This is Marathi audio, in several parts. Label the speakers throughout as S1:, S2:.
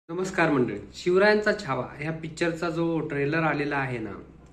S1: नमस्कार मंडळी. शिवरायांचा छावा ह्या पिक्चरचा जो ट्रेलर आलेला आहे ना,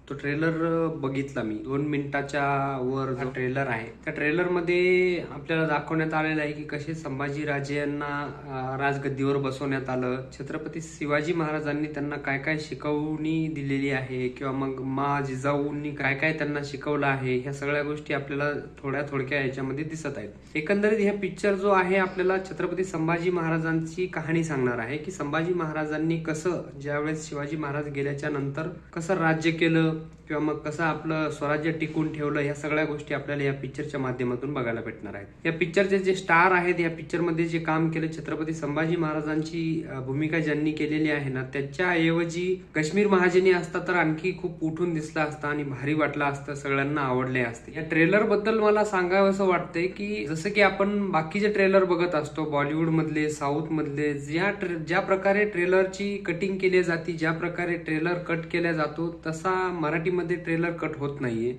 S1: तो ट्रेलर बघितला मी. 2 मिनिटाच्या वर जो ट्रेलर आहे, त्या ट्रेलर मध्ये आपल्याला दाखवण्यात आलेलं आहे की कसे संभाजी राजे यांना राजगद्दीवर बसवण्यात आलं. छत्रपती शिवाजी महाराजांनी त्यांना काय काय शिकवणी दिलेली आहे किंवा मग मा जिजाऊंनी काय काय त्यांना शिकवलं आहे, ह्या सगळ्या गोष्टी आपल्याला थोड्या याच्यामध्ये दिसत आहेत. एकंदरीत ह्या पिक्चर जो आहे आपल्याला छत्रपती संभाजी महाराजांची कहाणी सांगणार आहे की संभाजी महाराजांनी कसं ज्यावेळेस शिवाजी महाराज गेल्याच्या नंतर कसं राज्य केलं किंवा मग कसं आपलं स्वराज्य टिकून ठेवलं, ह्या सगळ्या गोष्टी आपल्याला या पिक्चरच्या माध्यमातून बघायला भेटणार आहेत. या पिक्चरचे जे स्टार आहेत, या पिक्चर मध्ये जे काम केले छत्रपती संभाजी महाराजांची भूमिका ज्यांनी केलेली आहे ना, त्याच्याऐवजी काश्मीर महाजनी असता तर आणखी खूप उठून दिसला असता आणि भारी वाटला असतं, सगळ्यांना आवडले असते. या ट्रेलर बद्दल मला सांगावं असं वाटतंय की जसं की आपण बाकीचे ट्रेलर बघत असतो बॉलिवूड मधले, साऊथ मधले, ज्या प्रकारे ट्रेलरची कटिंग केली जाते, ज्या प्रकारे ट्रेलर कट केला जातो, तसा मराठीमध्ये ट्रेलर कट होत नाहीये.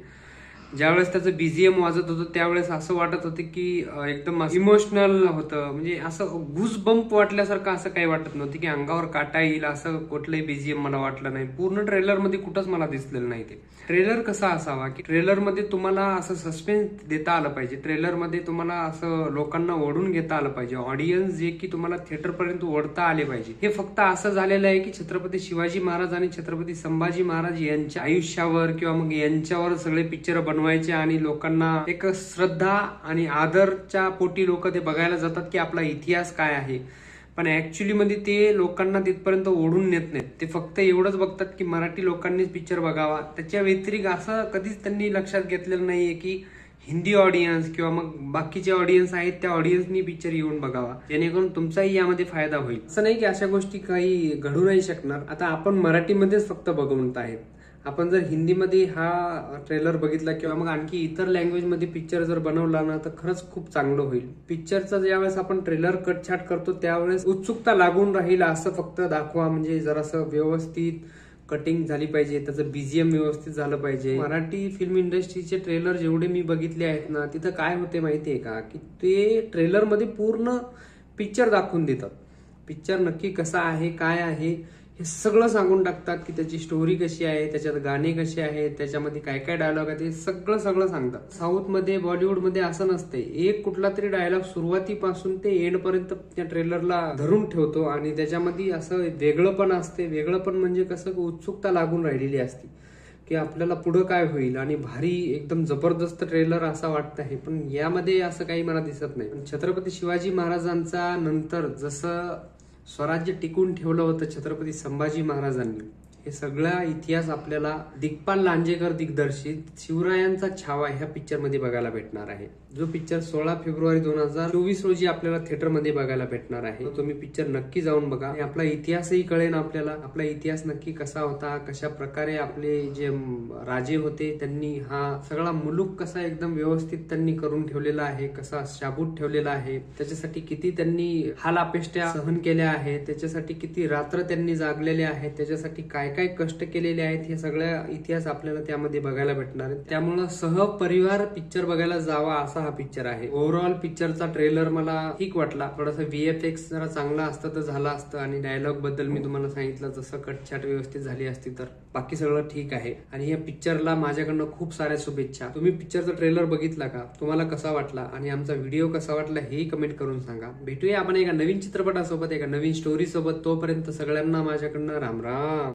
S1: ज्यावेळेस त्याचं बीजीएम वाजत होतं त्यावेळेस असं वाटत होतं की एकदम इमोशनल होतं, म्हणजे असं गुज बंप वाटल्यासारखं असं काही वाटत नव्हतं की अंगावर काटा येईल असं कुठलंही बीजीएम मला वाटलं नाही. पूर्ण ट्रेलर मध्ये कुठंच मला दिसलेलं नाही. ते ट्रेलर कसा असावा की ट्रेलर मध्ये तुम्हाला असं सस्पेन्स देता आलं पाहिजे, ट्रेलर मध्ये तुम्हाला असं लोकांना ओढून घेता आलं पाहिजे, ऑडियन्स जे की तुम्हाला थिएटर पर्यंत ओढता आले पाहिजे. हे फक्त असं झालेलं आहे की छत्रपती शिवाजी महाराज आणि छत्रपती संभाजी महाराज यांच्या आयुष्यावर किंवा मग यांच्यावर सगळे पिक्चर बनवायचे आणि लोकांना एक श्रद्धा आणि आदरच्या पोटी लोक ते बघायला जातात की आपला इतिहास काय आहे. पण ऍक्च्युली मध्ये ते लोकांना तिथपर्यंत ओढून नेत नाहीत. ते फक्त एवढंच बघतात की मराठी लोकांनीच पिक्चर बघावा. त्याच्या व्यतिरिक्त असं कधीच त्यांनी लक्षात घेतलेलं नाहीये की हिंदी ऑडियन्स किंवा मग बाकीचे ऑडियन्स आहेत त्या ऑडियन्सनी पिक्चर येऊन बघावा, जेणेकरून तुमचाही यामध्ये फायदा होईल. असं नाही की अशा गोष्टी काही घडू नाही शकणार. आता आपण मराठीमध्येच फक्त बघवत आहेत. आपण जर हिंदीमध्ये हा ट्रेलर बघितला किंवा मग आणखी इतर लँग्वेज मध्ये पिक्चर जर बनवला ना, तर खरंच खूप चांगलं होईल. पिक्चरचा ज्यावेळेस आपण ट्रेलर कटछाट करतो त्यावेळेस उत्सुकता लागून राहील असं फक्त दाखवा, म्हणजे जरासं व्यवस्थित कटिंग झाली पाहिजे, त्याचं बीजीएम व्यवस्थित झालं पाहिजे. मराठी फिल्म इंडस्ट्रीचे ट्रेलर जेवढे मी बघितले आहेत ना, तिथं काय होते माहितीये का की ते ट्रेलर मध्ये पूर्ण पिक्चर दाखवून देतात. पिक्चर नक्की कसा आहे, काय आहे हे सगळं सांगून टाकतात की त्याची स्टोरी कशी आहे, त्याच्यात गाणे कसे आहेत, त्याच्यामध्ये काय काय डायलॉग आहे, ते सगळं सांगतात. साऊथ मध्ये, बॉलिवूड मध्ये असं नसते. एक कुठला तरी डायलॉग सुरुवातीपासून ते एंड पर्यंत त्या ट्रेलरला धरून ठेवतो आणि त्याच्यामध्ये असं वेगळं पण असते. वेगळं पण म्हणजे कसं उत्सुकता लागून राहिलेली असते की आपल्याला पुढं काय होईल आणि भारी एकदम जबरदस्त ट्रेलर असा वाटत आहे. पण यामध्ये असं काही मला दिसत नाही. छत्रपती शिवाजी महाराजांचा नंतर जसं स्वराज्य टिकून ठेवलं होतं छत्रपती संभाजी महाराजांनी, हे सगळा इतिहास आपल्याला दिग्पाल लांजेकर दिग्दर्शित शिवरायांचा छावा ह्या पिक्चर मध्ये बघायला भेटणार आहे. जो पिक्चर 16 फेब्रुवारी 2024 रोजी आपल्याला थिएटर मध्ये बघायला भेटणार आहे. तुम्ही पिक्चर नक्की जाऊन बघा. आपला इतिहासही कळेल आपल्याला, आपला इतिहास नक्की कसा होता, कशा प्रकारे आपले जे राजे होते त्यांनी हा सगळा मुलूक कसा एकदम व्यवस्थित त्यांनी करून ठेवलेला आहे, कसा शाबूत ठेवलेला आहे, त्याच्यासाठी किती त्यांनी हाल अपेष्ट्या सहन केल्या आहेत, त्याच्यासाठी किती रात्र त्यांनी जागलेले आहेत, त्याच्यासाठी काय काय कष्ट केलेले आहेत, हे सगळ्या इतिहास आपल्याला त्यामध्ये बघायला भेटणार आहे. त्यामुळे सहपरिवार पिक्चर बघायला जावा असा हा पिक्चर आहे. ओव्हरऑल पिक्चरचा ट्रेलर मला ठीक वाटला. थोडासा VFX जरा चांगला असतं तर झालं असतं आणि डायलॉग बद्दल मी तुम्हाला सांगितलं जसं कटछाट व्यवस्थित झाली असती तर बाकी सगळं ठीक आहे. आणि या पिक्चरला माझ्याकडनं खूप साऱ्या शुभेच्छा. तुम्ही पिक्चरचा ट्रेलर बघितला का, तुम्हाला कसा वाटला आणि आमचा व्हिडिओ कसा वाटला हेही कमेंट करून सांगा. भेटूया आपण एका नवीन चित्रपटासोबत, एका नवीन स्टोरी सोबत. तोपर्यंत सगळ्यांना माझ्याकडनं राम राम.